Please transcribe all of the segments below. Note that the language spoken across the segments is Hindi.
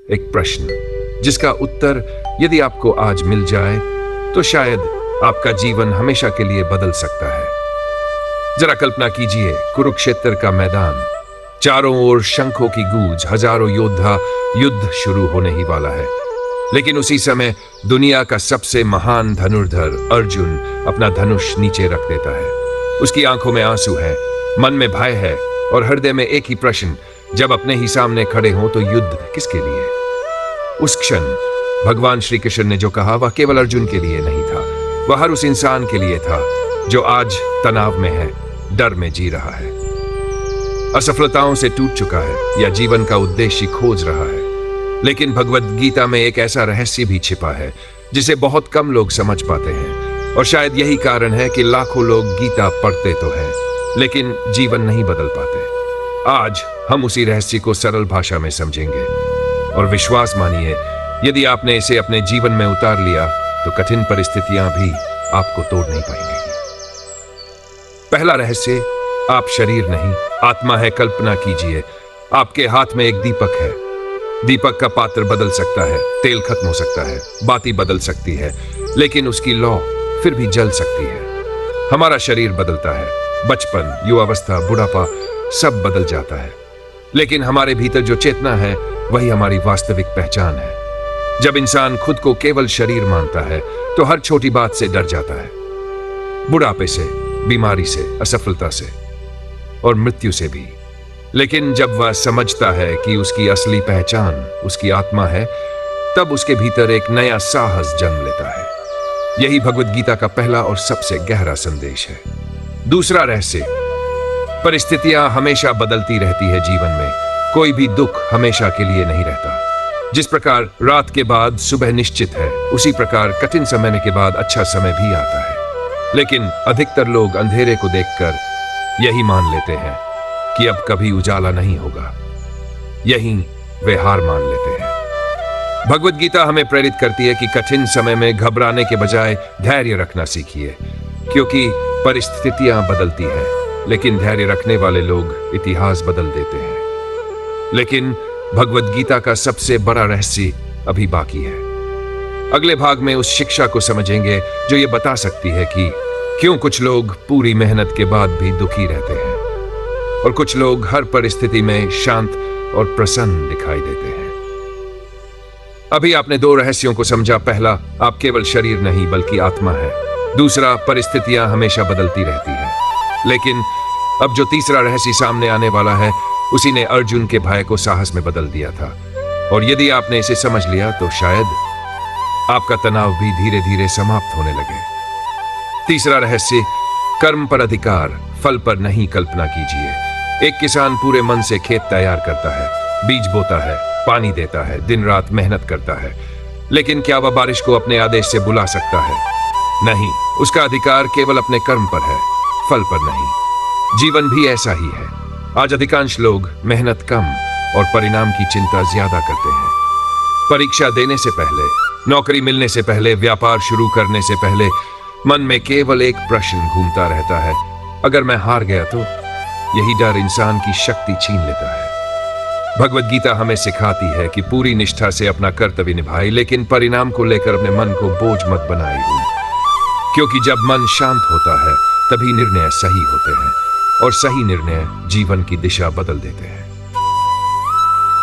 एक प्रश्न जिसका उत्तर यदि आपको आज मिल जाए तो शायद आपका जीवन हमेशा के लिए बदल सकता है। जरा कल्पना कीजिए, कुरुक्षेत्र का मैदान, चारों ओर शंखों की गूंज, हजारों योद्धा, युद्ध शुरू होने ही वाला है। लेकिन उसी समय दुनिया का सबसे महान धनुर्धर अर्जुन अपना धनुष नीचे रख देता है। उसकी आंखों में आंसू है, मन में भय है और हृदय में एक ही प्रश्न, जब अपने ही सामने खड़े हों तो युद्ध किसके लिए? उस क्षण भगवान श्री कृष्ण ने जो कहा वह केवल अर्जुन के लिए नहीं था, वह हर उस इंसान के लिए था जो आज तनाव में है, डर में जी रहा है, असफलताओं से टूट चुका है या जीवन का उद्देश्य खोज रहा है। लेकिन भगवद गीता में एक ऐसा रहस्य भी छिपा है जिसे बहुत कम लोग समझ पाते हैं, और शायद यही कारण है कि लाखों लोग गीता पढ़ते तो हैं लेकिन जीवन नहीं बदल पाते। आज हम उसी रहस्य को सरल भाषा में समझेंगे, और विश्वास मानिए, यदि आपने इसे अपने जीवन में उतार लिया तो कठिन परिस्थितियां भी आपको तोड़ नहीं पाएंगी। पहला रहस्य, आप शरीर नहीं, आत्मा है। कल्पना कीजिए, आपके हाथ में एक दीपक है। दीपक का पात्र बदल सकता है, तेल खत्म हो सकता है, बाती बदल सकती है, लेकिन उसकी लौ फिर भी जल सकती है। हमारा शरीर बदलता है, बचपन, युवावस्था, बुढ़ापा सब बदल जाता है, लेकिन हमारे भीतर जो चेतना है वही हमारी वास्तविक पहचान है। जब इंसान खुद को केवल शरीर मानता है तो हर छोटी बात से डर जाता है, बुढ़ापे से, बीमारी से, असफलता से और मृत्यु से भी। लेकिन जब वह समझता है कि उसकी असली पहचान उसकी आत्मा है, तब उसके भीतर एक नया साहस जन्म लेता है। यही भगवद गीता का पहला और सबसे गहरा संदेश है। दूसरा रहस्य, परिस्थितियां हमेशा बदलती रहती है जीवन में, कोई भी दुख हमेशा के लिए नहीं रहता। जिस प्रकार रात के बाद सुबह निश्चित है, उसी प्रकार कठिन समय के बाद अच्छा समय भी आता है। लेकिन अधिकतर लोग अंधेरे को देखकर यही मान लेते हैं कि अब कभी उजाला नहीं होगा, यही वे हार मान लेते हैं। भगवद गीता हमें प्रेरित करती है कि कठिन समय में घबराने के बजाय धैर्य रखना सीखिए, क्योंकि परिस्थितियां बदलती हैं लेकिन धैर्य रखने वाले लोग इतिहास बदल देते हैं। लेकिन भगवद गीता का सबसे बड़ा रहस्य अभी बाकी है। अगले भाग में उस शिक्षा को समझेंगे जो ये बता सकती है कि क्यों कुछ लोग पूरी मेहनत के बाद भी दुखी रहते हैं और कुछ लोग हर परिस्थिति में शांत और प्रसन्न दिखाई देते हैं। अभी आपने दो रहस्यों को समझा। पहला, आप केवल शरीर नहीं बल्कि आत्मा है। दूसरा, परिस्थितियां हमेशा बदलती रहती हैं। लेकिन अब जो तीसरा रहस्य सामने आने वाला है, उसी ने अर्जुन के भय को साहस में बदल दिया था, और यदि आपने इसे समझ लिया तो शायद आपका तनाव भी धीरे धीरे समाप्त होने लगे। तीसरा रहस्य, कर्म पर अधिकार, फल पर नहीं। कल्पना कीजिए, एक किसान पूरे मन से खेत तैयार करता है, बीज बोता है, पानी देता है, दिन रात मेहनत करता है, लेकिन क्या वह बारिश को अपने आदेश से बुला सकता है? नहीं, उसका अधिकार केवल अपने कर्म पर है, फल पर नहीं। जीवन भी ऐसा ही है। आज अधिकांश लोग मेहनत कम और परिणाम की चिंता ज्यादा करते हैं। परीक्षा देने से पहले, नौकरी मिलने से पहले, व्यापार शुरू करने से पहले मन में केवल एक प्रश्न घूमता रहता है, अगर मैं हार गया तो? यही डर इंसान की शक्ति छीन लेता है। भगवद गीता हमें सिखाती है कि पूरी निष्ठा से अपना कर्तव्य निभाए, लेकिन परिणाम को लेकर अपने मन को बोझ मत बनाए, क्योंकि जब मन शांत होता है तभी निर्णय सही होते हैं, और सही निर्णय जीवन की दिशा बदल देते हैं।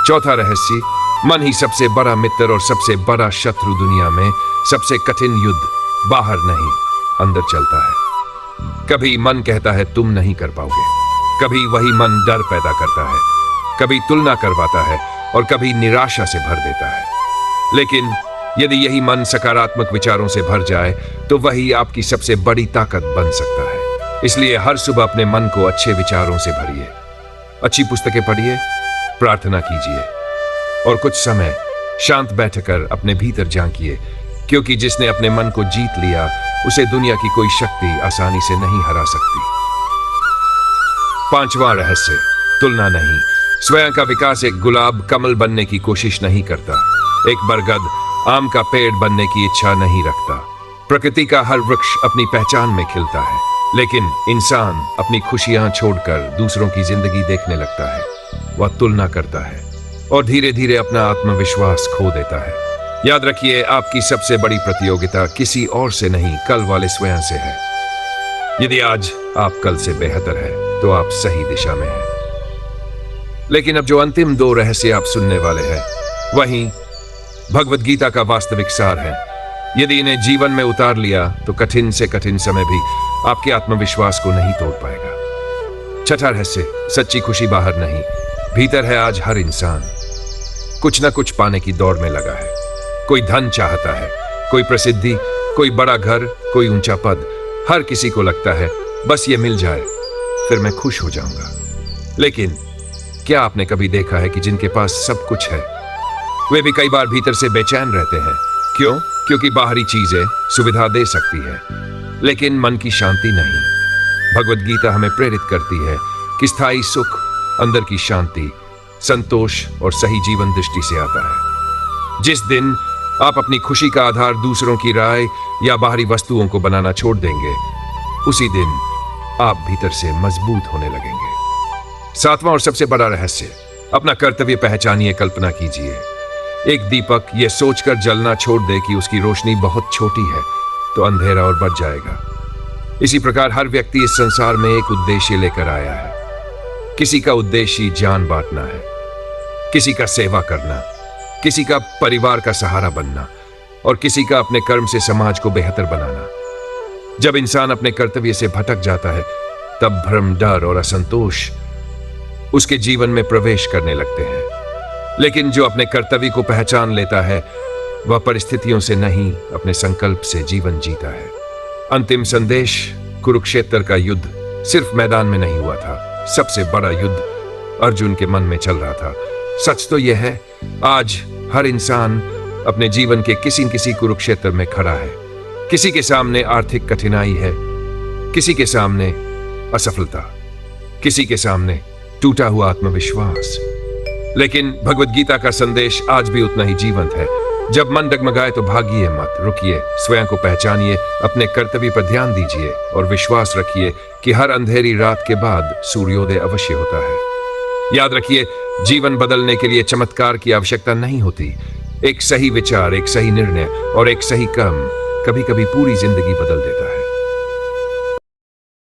चौथा रहस्य, मन ही सबसे बड़ा मित्र और सबसे बड़ा शत्रु। दुनिया में सबसे कठिन युद्ध बाहर नहीं, अंदर चलता है। कभी मन कहता है तुम नहीं कर पाओगे, कभी वही मन डर पैदा करता है, कभी तुलना करवाता है और कभी निराशा से भर देता है। लेकिन यदि यही मन सकारात्मक विचारों से भर जाए तो वही आपकी सबसे बड़ी ताकत बन सकता है। इसलिए हर सुबह अपने मन को अच्छे विचारों से भरिए, अच्छी पुस्तकें पढ़िए, प्रार्थना कीजिए और कुछ समय शांत बैठकर अपने भीतर झांकिए, क्योंकि जिसने अपने मन को जीत लिया उसे दुनिया की कोई शक्ति आसानी से नहीं हरा सकती। पांचवा रहस्य, तुलना नहीं। स्वयं का विकास एक गुलाब कमल बनने की कोशिश नहीं करता, एक बरगद आम का पेड़ बनने की इच्छा नहीं रखता। प्रकृति का हर वृक्ष अपनी पहचान में खिलता है, लेकिन इंसान अपनी खुशियां छोड़कर दूसरों की जिंदगी देखने लगता है। वह तुलना करता है और धीरे धीरे अपना आत्मविश्वास खो देता है। याद रखिए, आपकी सबसे बड़ी प्रतियोगिता किसी और से नहीं, कल वाले स्वयं से है। यदि आज आप कल से बेहतर है तो आप सही दिशा में हैं। लेकिन अब जो अंतिम 2 रहस्य आप सुनने वाले हैं, वही भगवत गीता का वास्तविक सार है। यदि इन्हें जीवन में उतार लिया तो कठिन से कठिन समय भी आपके आत्मविश्वास को नहीं तोड़ पाएगा। छठा रहस्य, सच्ची खुशी बाहर नहीं, भीतर है आज हर इंसान। कुछ ना कुछ पाने की दौड़ में लगा है। कोई धन चाहता है, कोई प्रसिद्धि, कोई बड़ा घर, कोई ऊंचा पद। हर किसी को लगता है बस ये मिल जाए फिर मैं खुश हो जाऊंगा। लेकिन क्या आपने कभी देखा है कि जिनके पास सब कुछ है वे भी कई बार भीतर से बेचैन रहते हैं? क्यों? क्योंकि बाहरी चीजें सुविधा दे सकती है, लेकिन मन की शांति नहीं। भगवत गीता हमें प्रेरित करती है कि स्थायी सुख, अंदर की शांति, संतोष और सही जीवन दृष्टि से आता है। जिस दिन आप अपनी खुशी का आधार दूसरों की राय या बाहरी वस्तुओं को बनाना छोड़ देंगे, उसी दिन आप भीतर से मजबूत होने लगेंगे। 7वां और सबसे बड़ा रहस्य, अपना कर्तव्य पहचानिए। कल्पना कीजिए, एक दीपक यह सोचकर जलना छोड़ दे कि उसकी रोशनी बहुत छोटी है तो अंधेरा और बढ़ जाएगा। इसी प्रकार हर व्यक्ति इस संसार में एक उद्देश्य लेकर आया है। किसी का उद्देश्य ज्ञान बांटना है, किसी का सेवा करना, किसी का परिवार का सहारा बनना और किसी का अपने कर्म से समाज को बेहतर बनाना। जब इंसान अपने कर्तव्य से भटक जाता है, तब भ्रम, डर और असंतोष उसके जीवन में प्रवेश करने लगते हैं। लेकिन जो अपने कर्तव्य को पहचान लेता है, वह परिस्थितियों से नहीं, अपने संकल्प से जीवन जीता है। अंतिम संदेश, कुरुक्षेत्र का युद्ध सिर्फ मैदान में नहीं हुआ था। सबसे बड़ा युद्ध अर्जुन के मन में चल रहा था। सच तो यह है, आज हर इंसान अपने जीवन के किसी न किसी कुरुक्षेत्र में खड़ा है। किसी के सामने आर्थिक कठिनाई है, किसी के सामने असफलता, किसी के सामने टूटा हुआ आत्मविश्वास। लेकिन भगवत गीता का संदेश आज भी उतना ही जीवंत है। जब मन डगमगाए तो भागिए मत, रुकिए, स्वयं को पहचानिए, अपने कर्तव्य पर ध्यान दीजिए और विश्वास रखिए कि हर अंधेरी रात के बाद सूर्योदय अवश्य होता है। याद रखिए, जीवन बदलने के लिए चमत्कार की आवश्यकता नहीं होती। एक सही विचार, एक सही निर्णय और एक सही कर्म कभी कभी पूरी जिंदगी बदल देता है।